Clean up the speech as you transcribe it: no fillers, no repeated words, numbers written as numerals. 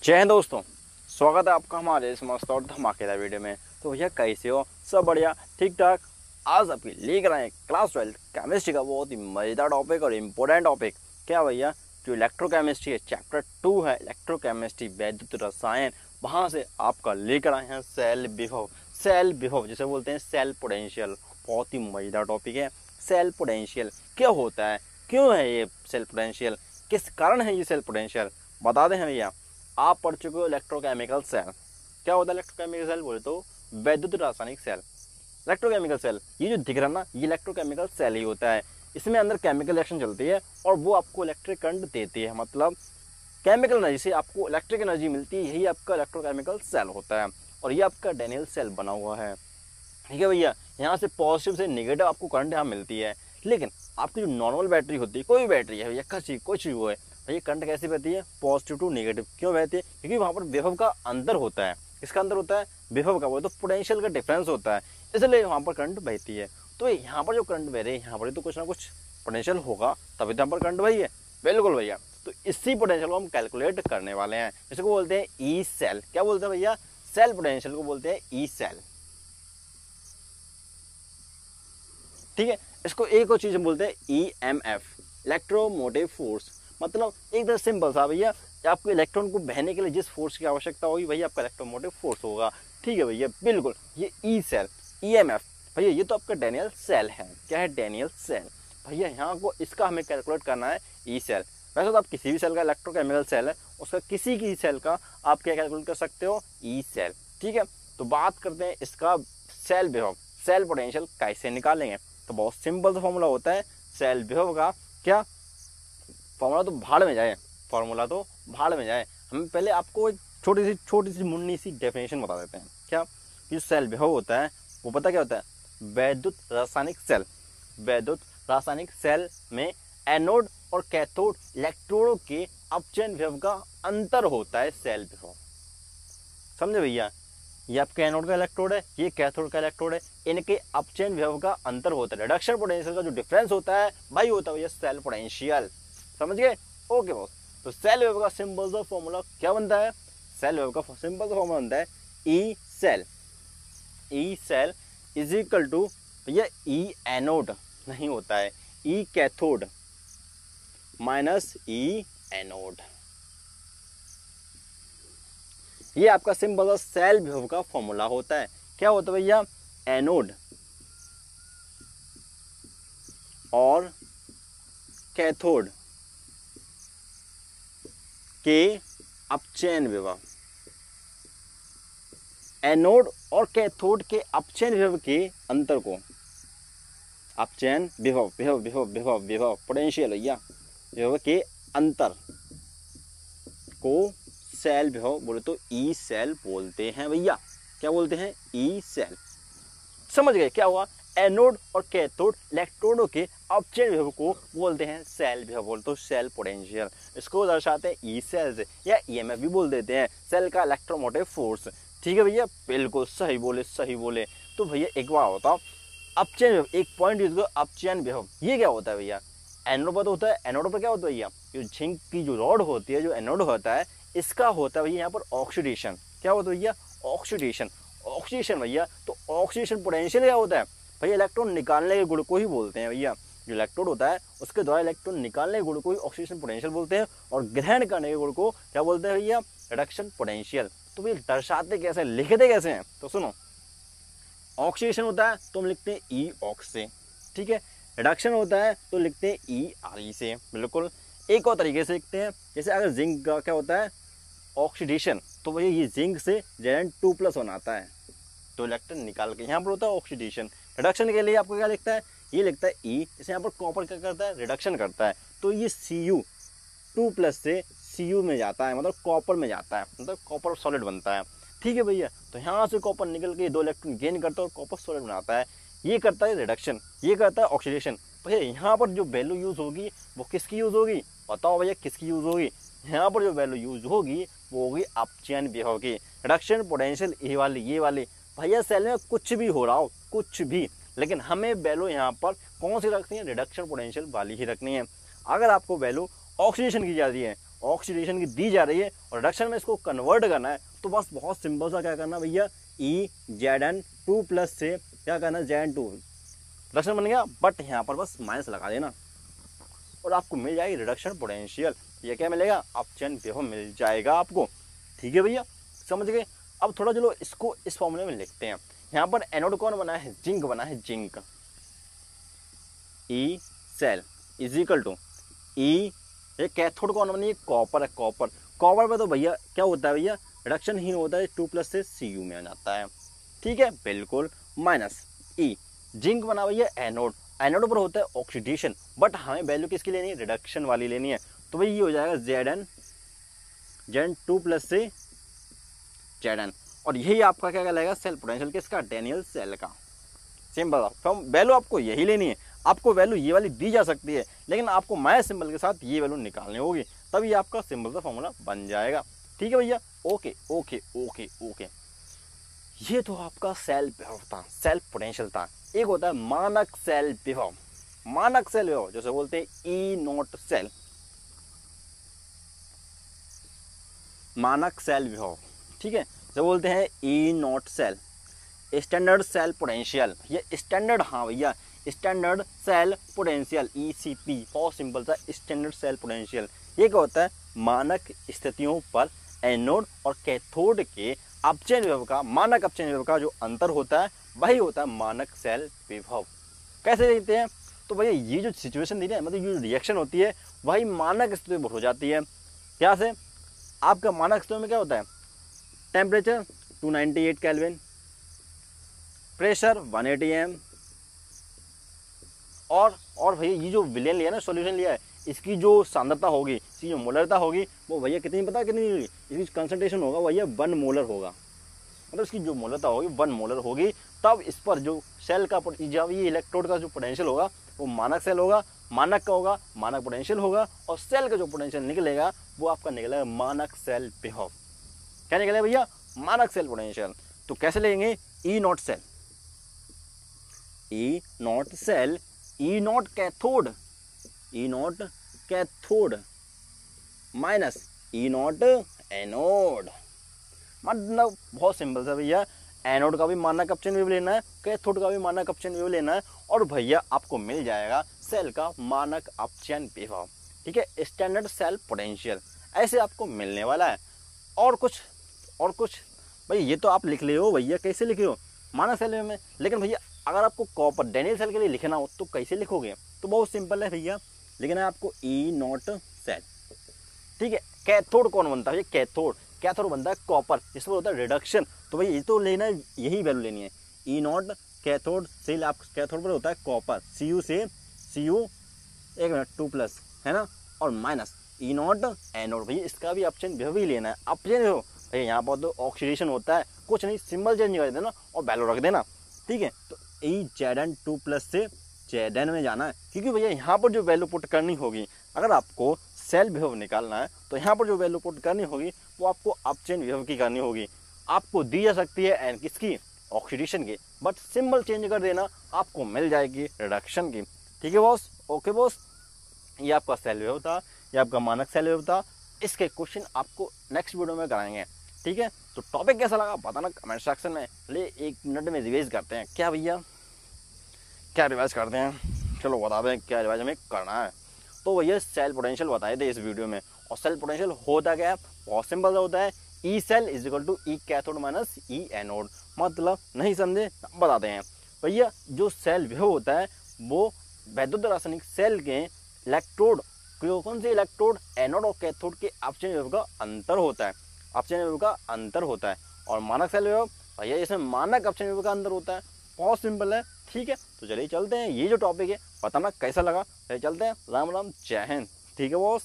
जय हिंद दोस्तों, स्वागत है आपका हमारे इस मस्त और धमाकेदार वीडियो में। तो भैया कैसे हो? सब बढ़िया, ठीक ठाक। आज आपके लेकर आए क्लास 12 केमिस्ट्री का बहुत ही मज़ेदार टॉपिक और इम्पोर्टेंट टॉपिक। क्या भैया? जो इलेक्ट्रोकेमिस्ट्री है, चैप्टर 2 है इलेक्ट्रोकेमिस्ट्री वैद्युत रसायन। वहाँ से आपका लेकर आए हैं सेल विभव। सेल विभव जिसे बोलते हैं सेल पोटेंशियल, बहुत ही मज़ेदार टॉपिक है। सेल पोटेंशियल क्या होता है, क्यों है ये सेल पोटेंशियल, किस कारण है ये सेल पोटेंशियल, बता दें भैया। आप पढ़ चुके हो इलेक्ट्रोकेमिकल सेल। क्या होता है इलेक्ट्रोकेमिकल सेल? बोले तो वैद्युत रासायनिक सेल। इलेक्ट्रोकेमिकल सेल ये जो दिख रहा ना, ये इलेक्ट्रोकेमिकल सेल ही होता है। इसमें अंदर केमिकल रिएक्शन चलती है और वो आपको इलेक्ट्रिक करंट देती है, मतलब केमिकल एनर्जी से आपको इलेक्ट्रिक एनर्जी मिलती है। यही आपका इलेक्ट्रोकेमिकल सेल होता है और ये आपका डैनियल सेल बना हुआ है। ठीक है भैया, यहाँ से पॉजिटिव से नेगेटिव आपको करंट यहाँ मिलती है। लेकिन आपकी जो नॉर्मल बैटरी होती है, कोई भी बैटरी है भैया, कुछ भी वो है भैया, करंट कैसी बहती है? Positive to negative. क्यों बहती है? क्योंकि वहाँ पर विभव का अंतर होता है। किसका अंतर होता है? विभव का। वो तो पोटेंशियल का डिफरेंस होता है, इसलिए वहाँ पर करंट बहती है। तो यहाँ पर जो करंट बह रही है, यहाँ पर तो कुछ ना कुछ पोटेंशियल होगा, तभी तो यहाँ पर करंट बही है। बिल्कुल भैया। तो इसी पोटेंशियल को हम कैलकुलेट करने वाले हैं। इसको बोलते हैं ई सेल। क्या बोलते हैं भैया? सेल पोटेंशियल को बोलते हैं ई सेल। ठीक है, इसको एक और चीज हम बोलते हैं EMF, इलेक्ट्रोमोटिव फोर्स। मतलब एक तरह सिंपल सा भैया, आपको इलेक्ट्रॉन को बहने के लिए जिस फोर्स की आवश्यकता होगी वही आपका इलेक्ट्रोमोटिव फोर्स होगा। ठीक है भैया, बिल्कुल। ये ई सेल, EMF भैया, ये तो आपका डैनियल सेल है। क्या है? डैनियल सेल भैया। यहाँ को इसका हमें कैलकुलेट करना है ई सेल। वैसे तो आप किसी भी सेल का इलेक्ट्रोकेमिकल सेल है, उसका किसी की सेल का आप क्या कैलकुलेट कर सकते हो? E cell. ठीक है, तो बात करते हैं इसका सेल विभव, सेल पोटेंशियल कैसे निकालेंगे। तो बहुत सिंपल सा फॉर्मूला होता है सेल विभव का। क्या फॉर्मूला? तो भाड़ में जाए, फॉर्मूला तो भाड़ में जाए। हम पहले आपको एक छोटी सी मुन्नी सी डेफिनेशन बता देते हैं। क्या? कि सेल विभव होता है वो पता क्या होता है? वैद्युत रासायनिक सेल। वैद्युत रासायनिक सेल में एनोड और कैथोड इलेक्ट्रोडों के अपचयन विभव का अंतर होता है सेल विभव। समझे भैया? ये आपके एनोड का इलेक्ट्रोड है, ये कैथोड का इलेक्ट्रोड है, इनके अपचयन विभव का अंतर होता है। रिडक्शन पोटेंशियल का जो डिफरेंस होता है भाई, होता है ये सेल पोटेंशियल। समझ गए? Okay boss. तो सेल विभव का सिंपल सा फॉर्मूला क्या बनता है? सेल विभव का सिंपल सा फॉर्मूला बनता है E cell. E cell is equal to भैया ई एनोड नहीं होता है, E cathode minus E anode. ये आपका सिंपल सा सेल विभव का फॉर्मूला होता है। क्या होता है भैया? एनोड और कैथोड के अपचयन विभव। एनोड और कैथोड के अपचयन विभव के अंतर को, अपचयन विभव, विभव विभव विभव विभव पोटेंशियल भैया, विभव के अंतर को सेल विभव बोले तो ई सेल बोलते हैं भैया। क्या बोलते हैं? E cell. समझ गए क्या हुआ? एनोड और कैथोड इलेक्ट्रोडों के अपचयन विभव को बोलते हैं सेल विभव, बोले तो सेल पोटेंशियल। इसको दर्शाते हैं ई सेल से, या EMF भी बोल देते हैं, सेल का इलेक्ट्रोमोटिव फोर्स। ठीक है भैया, बिल्कुल सही बोले, सही बोले। तो भैया एक बार बताओ, अपचयन विभव, एक पॉइंट यूज करो, अपचयन विभव ये क्या होता है भैया? एनोड पर होता है। एनोड पर क्या होता है भैया? जो जिंक की जो रॉड होती है, जो एनोड होता है, इसका होता है भैया यहाँ पर ऑक्सीडेशन। क्या होता है भैया? ऑक्सीडेशन। ऑक्सीडेशन भैया, तो ऑक्सीडेशन पोटेंशियल क्या होता है भैया? इलेक्ट्रॉन निकालने के गुण को ही बोलते हैं भैया। जो इलेक्ट्रोड होता है उसके द्वारा इलेक्ट्रॉन निकालने के गुण को ही ऑक्सीडेशन पोटेंशियल बोलते हैं, और ग्रहण करने के गुण को क्या बोलते हैं भैया? Reduction potential. तो भैया दर्शाते कैसे, लिखते कैसे हैं? तो सुनो, ऑक्सीडेशन होता है तो हम लिखते हैं ई ऑक्स से। ठीक है, रिडक्शन होता है तो लिखते हैं ई आर से। बिल्कुल एक और तरीके से लिखते हैं, जैसे अगर जिंक का क्या होता है? ऑक्सीडेशन, तो भैया ये जिंक से Zn2+ बनाता है, तो इलेक्ट्रॉन निकाल के यहाँ पर होता है ऑक्सीडेशन। रिडक्शन के लिए आपको क्या लिखता है? ये लिखता है ई। जैसे यहाँ पर कॉपर क्या करता है? रिडक्शन करता है, तो ये Cu2+ से Cu में जाता है, मतलब कॉपर में जाता है, मतलब कॉपर सॉलिड बनता है। ठीक है भैया, तो यहाँ से कॉपर निकल के 2 इलेक्ट्रॉन गेन करता है और कॉपर सॉलिड बनाता है। ये करता है रिडक्शन, ये करता है ऑक्सीडेशन। भैया यहाँ पर जो वैल्यू यूज होगी वो किसकी यूज होगी? बताओ भैया किसकी यूज होगी? यहाँ पर जो वैल्यू यूज होगी वो होगी अपचयन विभव की। रिडक्शन पोटेंशियल ये वाली भैया सेल में कुछ भी हो रहा हो, कुछ भी, लेकिन हमें वैल्यू यहाँ पर कौन सी रखनी है? रिडक्शन पोटेंशियल वाली ही रखनी है। अगर आपको वैल्यू ऑक्सीडेशन की जा रही है ऑक्सीडेशन की दी जा रही है और रिडक्शन में इसको कन्वर्ट करना है, तो बस बहुत सिंपल सा क्या करना भैया, EZN2+ से क्या करना, ZN2 रिडक्शन बन गया, बट यहाँ पर बस माइनस लगा देना और आपको मिल जाएगी रिडक्शन पोटेंशियल। ये क्या मिलेगा, अपचयन विभव मिल जाएगा आपको। ठीक है भैया, समझ गए। अब थोड़ा चलो इसको इस फॉर्मूले में लिखते हैं। यहाँ पर एनोड कौन बना है, जिंक बना है, zinc. E cell is equal to E, ये कैथोड कौन बनी है, कॉपर है, कॉपर। कॉपर पे तो भैया क्या होता है भैया, रिडक्शन ही होता है, 2+ से Cu में आ जाता है। ठीक है, बिल्कुल, माइनस ई। जिंक बना भैया एनोड, एनोड पर होता है ऑक्सीडेशन, बट हमें वैल्यू किसकी लेनी है, रिडक्शन वाली लेनी है, तो भाई ये हो जाएगा ZN2+ से ZN, और यही आपका क्या कहलाएगा, सेल पोटेंशियल किसका, डैनियल सेल का। सिंपल, वैल्यू आपको यही लेनी है। आपको वैल्यू ये वाली दी जा सकती है, लेकिन आपको माइनस सिंबल के साथ ये वैल्यू निकालनी होगी, तभी आपका सिंबल का फॉर्मूला बन जाएगा। ठीक है भैया, ओके ओके ओके ओके। ये तो आपका सेल विभव था, सेल पोटेंशियल था। एक होता है मानक सेल विभव, मानक सेल विभव जैसे बोलते हैं E0 सेल, मानक सेल विभव। ठीक है, जो बोलते हैं E0 cell, standard cell potential, ये स्टैंडर्ड, हाँ भैया स्टैंडर्ड सेल पोटेंशियल, ECP, बहुत सिंपल सा, स्टैंडर्ड सेल पोटेंशियल। ये क्या होता है, मानक स्थितियों पर एनोड और कैथोड के अपचयन विभव का, मानक अपचयन विभव का जो अंतर होता है वही होता है मानक सेल विभव। कैसे देखते हैं, तो भैया ये जो सिचुएशन दी है, मतलब ये जो रिएक्शन होती है वही मानक स्थिति में हो जाती है। क्या से, आपका मानक स्थिति में क्या होता है, टेम्परेचर 298 केल्विन, प्रेशर 180 m, और भैया ये जो विलेन लिया ना, सॉल्यूशन लिया है, इसकी जो सांद्रता होगी, इसकी जो मोलरता होगी, वो भैया कितनी पता है, कितनी होगी, इसकी कंसंट्रेशन होगा भैया 1 मोलर होगा, मतलब इसकी जो मोलरता होगी 1 मोलर होगी। तब इस पर जो सेल का, जब ये इलेक्ट्रोड का जो पोटेंशियल होगा वो मानक सेल होगा, मानक का होगा, मानक पोटेंशियल होगा, और सेल का जो पोटेंशियल निकलेगा वो आपका निकलेगा मानक सेल विभव। क्या निकलेगा भैया, मानक सेल पोटेंशियल। तो कैसे लेंगे, E0 cell, E0 cell, E0 cathode, E0 cathode minus E0 anode. मतलब बहुत सिंपल सा भैया, एनोड का भी मानक अपचयन विभव लेना है, कैथोड का भी मानक अपचयन विभव लेना है, और भैया आपको मिल जाएगा सेल का मानक अपचयन विभव। ठीक है, स्टैंडर्ड सेल पोटेंशियल ऐसे आपको मिलने वाला है। और कुछ भाई ये तो आप लिख ले हो भैया, कैसे लिखे हो, मानक सेल में, लेकिन भैया अगर आपको कॉपर डैनियल सेल के लिए लिखना हो तो कैसे लिखोगे, तो बहुत सिंपल है भैया, लिखना है आपको E0 सेल। ठीक है, कैथोड कौन बनता है, कैथोड, कैथोड बनता है कॉपर, इस पर होता है रिडक्शन, तो भाई ये तो लेना है, यही वैल्यू लेनी है। E0 कैथोड सेल, आप कैथोड पर होता है कॉपर, Cu से Cu, एक मिनट 2+ है ना, और माइनस E0 एनोड, भैया इसका भी अपचयन विभव ही लेना है। अपचयन विभव भैया यहाँ पर तो ऑक्सीडेशन होता है, कुछ नहीं, सिंबल चेंज कर देना और वैल्यू रख देना। ठीक है, तो ZN2+ से ZN में जाना है, क्योंकि भैया यहाँ पर जो वैल्यू पुट करनी होगी, अगर आपको सेल विभव निकालना है तो यहाँ पर जो वैल्यू पुट करनी होगी वो आपको अपचयन विभव की करनी होगी। आपको दी जा सकती है एन किसकी, ऑक्सीडेशन की, बट सिंबल चेंज कर देना, आपको मिल जाएगी रिडक्शन की। ठीक है बॉस, ओके बॉस, ये आपका सेल विभव था, ये आपका मानक सेल विभव था। इसके क्वेश्चन आपको नेक्स्ट वीडियो में कराएंगे। ठीक है, तो टॉपिक कैसा लगा बताना कमेंट सेक्शन में। ले 1 मिनट में रिवाइज करते हैं, क्या भैया क्या रिवाइज करते हैं, चलो बता दें क्या रिवाइज हमें करना है। तो भैया सेल पोटेंशियल बताए थे इस वीडियो में, और सेल पोटेंशियल होता क्या है, बहुत सिंपल होता है, E cell is equal to E cathode minus E anode. मतलब नहीं समझे, बताते हैं भैया, जो सेल विभव होता है वो वैद्युत रासायनिक सेल के इलेक्ट्रोड, कौन से इलेक्ट्रोड, एनोड और कैथोड के अपचयन विभव का अंतर होता है, अपचयन विभव का अंतर होता है। और मानक सेल विभव भैया इसमें मानक अपचयन विभव का अंतर होता है, बहुत सिंपल है। ठीक है, तो चलिए चलते हैं, ये जो टॉपिक है बताना कैसा लगा, चलते हैं, राम राम, जय हिंद। ठीक है बॉस।